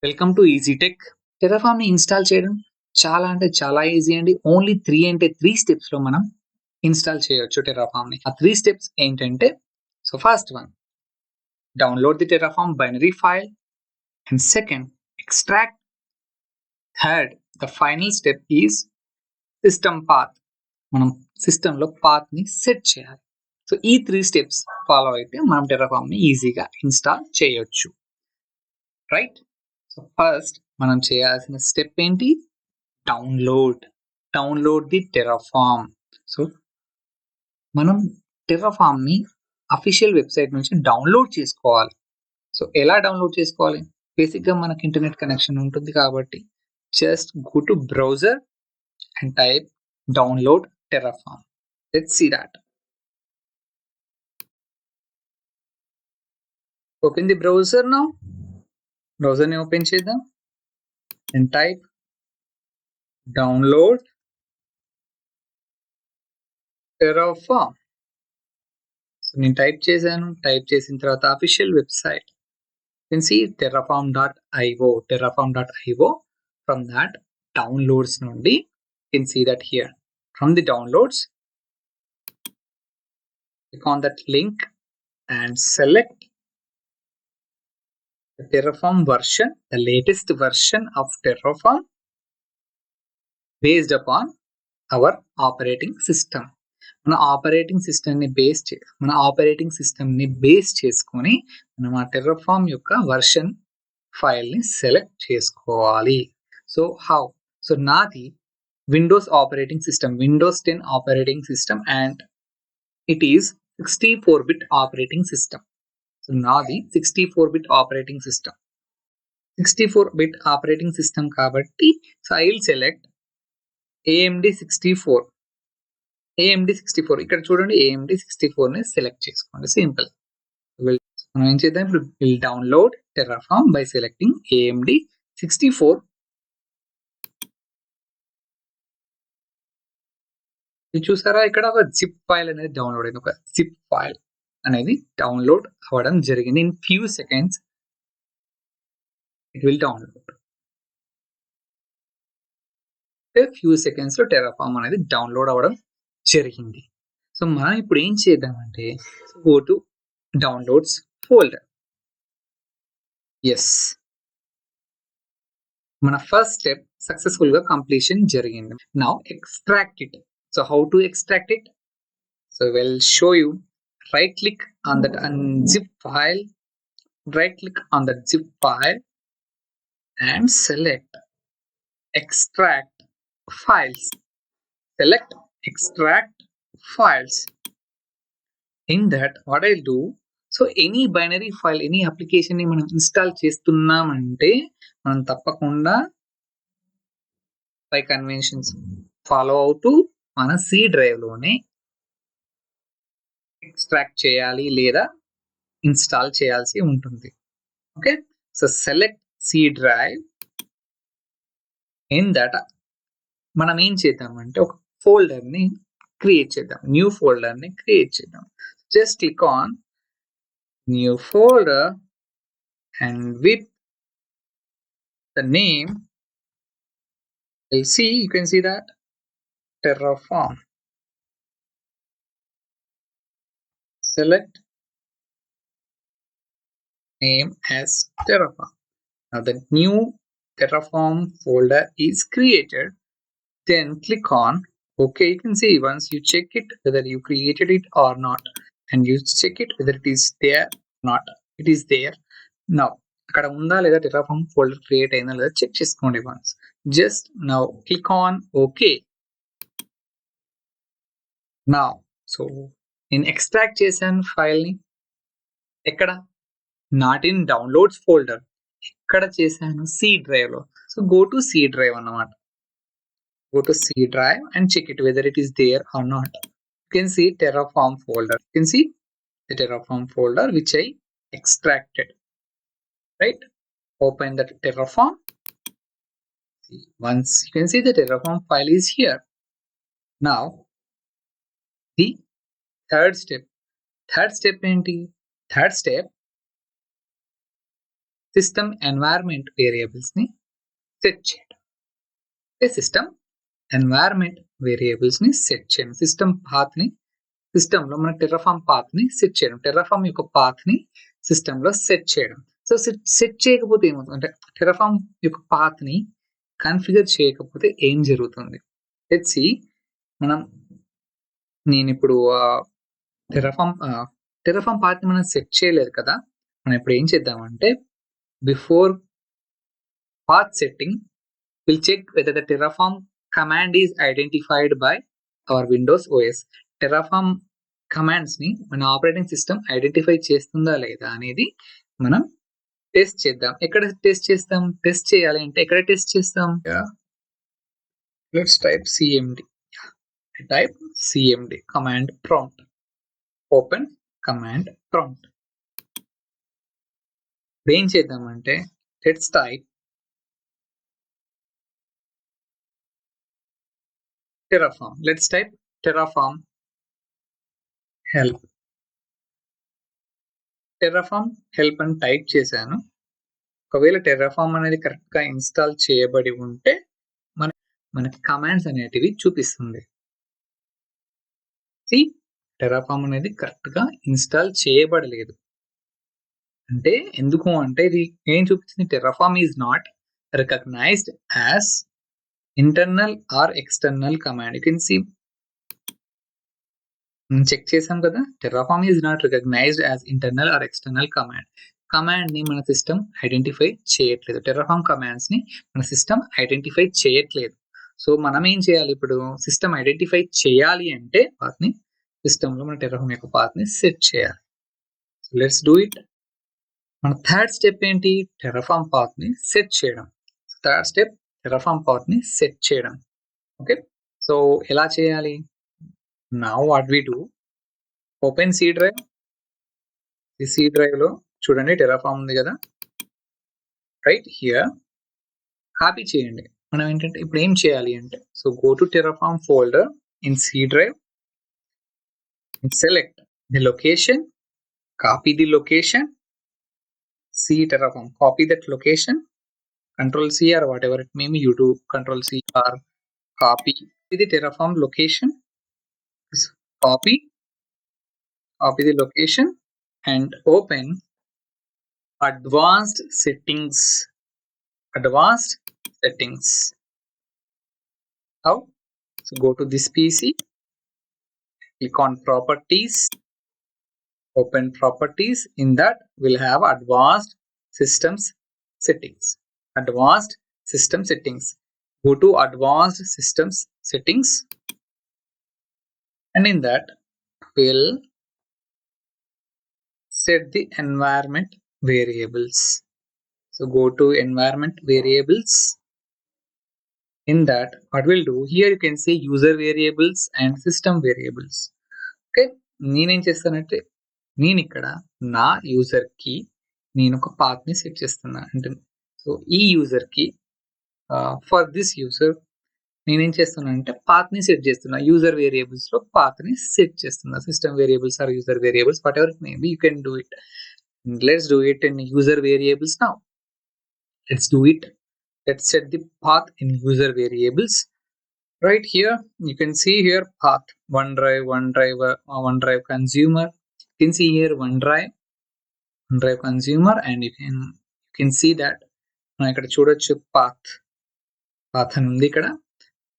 Welcome to easy tech. Terraform ని install చేయడం చాలా అంటే చాలా ఈజీ అండి. ఓన్లీ 3 స్టెప్స్ లో మనం ఇన్స్టాల్ చేయొచ్చు టెరాఫామ్ ని. ఆ 3 స్టెప్స్ ఏంటంటే, so first one, download the Terraform binary file, and second, extract. Third, the final step is system path. మనం సిస్టమ్ లో పాత్ ని సెట్ చేయాలి. సో ఈ 3 స్టెప్స్ ఫాలో అయితే మనం టెరాఫామ్ ని ఈజీగా ఇన్స్టాల్ చేయొచ్చు, రైట్? సో ఫస్ట్ మనం చేయాల్సిన స్టెప్ ఏంటి? Download the Terraform. సో మనం టెరాఫామ్ ని అఫీషియల్ వెబ్సైట్ నుంచి డౌన్లోడ్ చేసుకోవాలి. సో ఎలా డౌన్లోడ్ చేసుకోవాలి? బేసిక్ గా మనకి ఇంటర్నెట్ కనెక్షన్ ఉంటుంది కాబట్టి just go to browser and type download Terraform. Let's see that. Open the browser now. Browser ని ఓపెన్ చేద్దాం అండ్ టైప్ డౌన్లోడ్ టెరాఫామ్. నేను టైప్ చేశాను. టైప్ చేసిన తర్వాత official website, you can see terraform.io. From that downloads nundi you can see that here. From the downloads, click on that link and select the Terraform version, the latest version of Terraform based upon our operating system. మన operating system ని base చేసుకొని మనం ఆ Terraform యొక్క version file ని select చేసుకోవాలి. So how? So నాది Windows operating system, Windows 10 operating system, and it is 64-bit operating system. So నాది 64-bit operating system. 64-bit operating system కాబట్టి so I will select AMD 64. ఇక్కడ చూడండి, AMD 64 ని select చేసుకోండి. Simple. మనం ఏం చేద్దాం ఇప్పుడు? Will download Terraform by selecting AMD 64. ఇది చూసారా, ఇక్కడ ఒక జిప్ ఫైల్ అనేది డౌన్లోడ్ అయింది. ఒక జిప్ ఫైల్ అనేది డౌన్లోడ్ అవ్వడం జరిగింది. In few seconds it will download. Few seconds లో టెరాఫామ్ అనేది డౌన్లోడ్ అవ్వడం జరిగింది. సో మనం ఇప్పుడు ఏం చేద్దామంటే, go to downloads folder. Yes, మన ఫస్ట్ స్టెప్ సక్సెస్ఫుల్ గా కంప్లీషన్ జరిగింది. Now extract it. So how to extract it? So we'll show you. Right click on that unzip file. Right click on the zip file and select extract files. Select extract files. In that, what I'll do, so any binary file, any application ని మనం install చేస్తున్నామంటే మనం తప్పకుండా by conventions follow అవుతూ మన C drive లోనే extract చేయాలి లేదా ఇన్స్టాల్ చేయాల్సి ఉంటుంది. Okay, so select C drive. In that మనం ఏం చేద్దామంటే ఒక ఫోల్డర్ ని క్రియేట్ చేద్దాం. న్యూ ఫోల్డర్ ని క్రియేట్ చేద్దాం. Just click on new folder and with the name, you can see that Terraform. Select name as Terraform. Now the new Terraform folder is created. Then click on OK. You can see once you check it whether you created it or not, and you check it whether it is there or not. It is there. Now అక్కడ ఉందా లేదా Terraform folder create అయిందా లేదా check చేసుకోండి once. Just now click on okay. Now so నేను extract చేశాను file ని. ఎక్కడ? Not in downloads folder. ఎక్కడ చేశాను? C డ్రైవ్ లో. So go to C drive అన్నమాట. Go to C drive and check it whether it is there or not. You can see Terraform folder. You can see the Terraform folder which I extracted. Right? Open the Terraform. Once you can see the Terraform file is here. Now the third step. Third step system environment variables ని set చేయడం. System environment variables ని set చేయడం. System path ని system లో మన టెర్రాఫామ్ path ని set చేయడం. టెర్రాఫామ్ యొక్క పాత్ ని సిస్టమ్ లో సెట్ చేయడం. సో సెట్ చేయకపోతే ఏమవుతుంది అంటే టెర్రాఫామ్ యొక్క పాత్ ని కన్ఫిగర్ చేయకపోతే ఏం జరుగుతుంది? Let's see. నేను ఇప్పుడు టెర్రాఫామ్ పాత్ ని మనం సెట్ చేయలేదు కదా. మనం ఇప్పుడు ఏం చేద్దామంటే before path setting, we'll check whether the Terraform command is identified by our Windows OS. Terraform commands ని మన ఆపరేటింగ్ సిస్టమ్ ఐడెంటిఫై చేస్తుందా లేదా అనేది మనం టెస్ట్ చేద్దాం. ఎక్కడ టెస్ట్ చేస్తాం? టెస్ట్ చేయాలి అంటే ఎక్కడ టెస్ట్ చేస్తాం? Let's type cmd. Type cmd command prompt. Open command prompt. ఏం చేద్దామంటే let's type Terraform. Let's type Terraform help. Terraform help అని టైప్ చేశాను. ఒకవేళ Terraform అనేది కరెక్ట్ గా ఇన్స్టాల్ చేయబడి ఉంటే మనకి కమాండ్స్ అనేటివి చూపిస్తుంది. Terraform అనేది కరెక్ట్ గా ఇన్స్టాల్ చేయబడలేదు. అంటే ఎందుకు అంటే ఇది ఏం చూపిస్తుంది? Terraform is not recognized as internal or external command. You can see check చేసాం కదా. Terraform is not recognized as internal or external command. Command ని మన సిస్టమ్ ఐడెంటిఫై చేయట్లేదు. Terraform కమాండ్స్ ని మన సిస్టమ్ ఐడెంటిఫై చేయట్లేదు. సో మనం ఏం చేయాలి? ఇప్పుడు సిస్టమ్ ఐడెంటిఫై చేయాలి అంటే పాత్ని సిస్టమ్ లో మన Terraform యొక్క పాత్ ని సెట్ చేయాలి. So let's do it. మన థర్డ్ స్టెప్ ఏంటి? Terraform పాత్ ని సెట్ చేయడం. థర్డ్ స్టెప్ Terraform పాత్ ని సెట్ చేయడం. ఓకే, సో ఎలా చేయాలి? Now what we do, open C drive. ఈ C drive లో చూడండి Terraform ఉంది కదా, రైట్ హియర్ కాపీ చేయండి. మనం ఏంటంటే ఇప్పుడు ఏం చేయాలి అంటే so go to Terraform folder in C drive and select the location, copy the location, C Terraform, copy that location, Control C or whatever it may be, you do Control C or copy the Terraform location, copy the location and open advanced settings. How? So go to this PC, click on properties, open properties. In that we'll have advanced systems settings. Go to advanced systems settings and in that we'll set the environment variables. So go to environment variables. In that what we'll do here, you can see user variables and system variables. Okay, నేనేం చేస్తానంటే నేను ఇక్కడ నా user కి నేను ఒక path ని set చేస్తున్నా అంటే సో ఈ యూజర్ కి ఫర్ దిస్ యూజర్ నేనేం చేస్తున్నా అంటే పాత్ ని సెట్ చేస్తున్నా. యూజర్ వేరియబుల్స్ లో పాత్ ని సెట్ చేస్తున్నా. System variables are user variables, what ever it may be, you can do it. Let's do it in user variables now. Let's do it. Let's set the path in user variables. Right here you can see here path OneDrive consumer. You can see here OneDrive consumer and you can see that మనం ఇక్కడ చూడొచ్చు path అని ఉంది. ఇక్కడ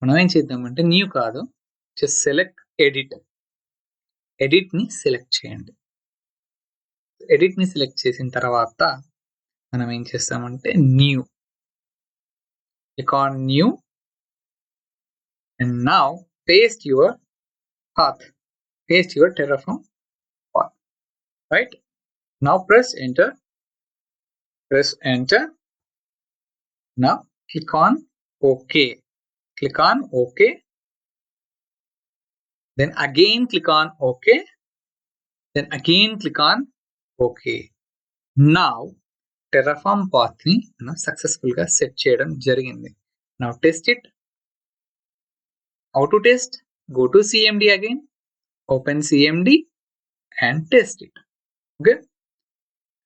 మనం ఏం చేద్దామంటే new కాదు, జస్ట్ సెలెక్ట్ ఎడిట్ ని సెలెక్ట్ చేయండి. ఎడిట్ ని సెలెక్ట్ చేసిన తర్వాత మనం ఏం చేస్తామంటే new, click on new and now paste your path, paste your Terraform path. Right now press enter. Now click on OK, then again click on OK, then again click on OK. Now Terraform path ని మనం successful గా set చేయడం జరిగింది. Now test it. How to test? Go to CMD again, open CMD and test it. Okay,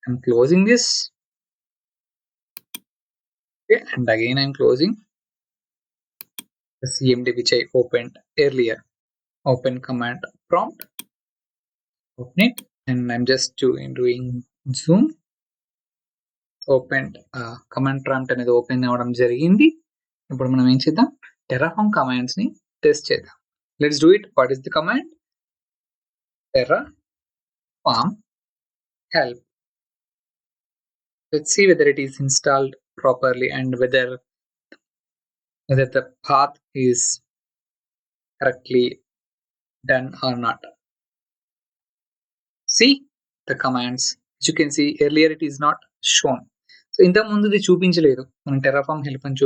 I'm closing this. Okay, and again I'm closing the CMD which I opened earlier. Open command prompt, open it, and I'm just doing zoom. Opened command prompt అనేది open అవ్వడం జరిగింది. ఇప్పుడు మనం ఏం చేద్దాం, Terraform commands ని test చేద్దాం. Let's do it. What is the command? terraform help. Let's see whether it is installed properly and whether the path is correctly done or not. See the commands. As you can see earlier it is not shown. So ఇంతకు ముందు ఇది చూపించలేదు. మనం Terraform help అని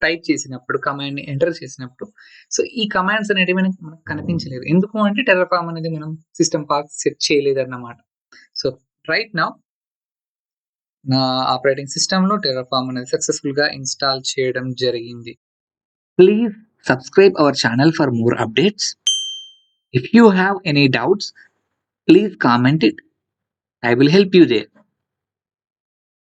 type చేసినప్పుడు, command ని enter చేసినప్పుడు, so ఈ కమాండ్స్ అనేవి మనకు కనిపించలేదు. ఎందుకు అంటే టెర్రాఫార్మ్ అనేది మనం సిస్టమ్ పాత్ సెట్ చేయలేదు అన్నమాట. సో రైట్ నౌ నా ఆపరేటింగ్ సిస్టమ్ లో టెర్రాఫార్మ్ అనేది సక్సెస్ఫుల్ గా ఇన్స్టాల్ చేయడం జరిగింది. Please subscribe our channel for more updates. If you have any doubts, please comment it. I will help you there.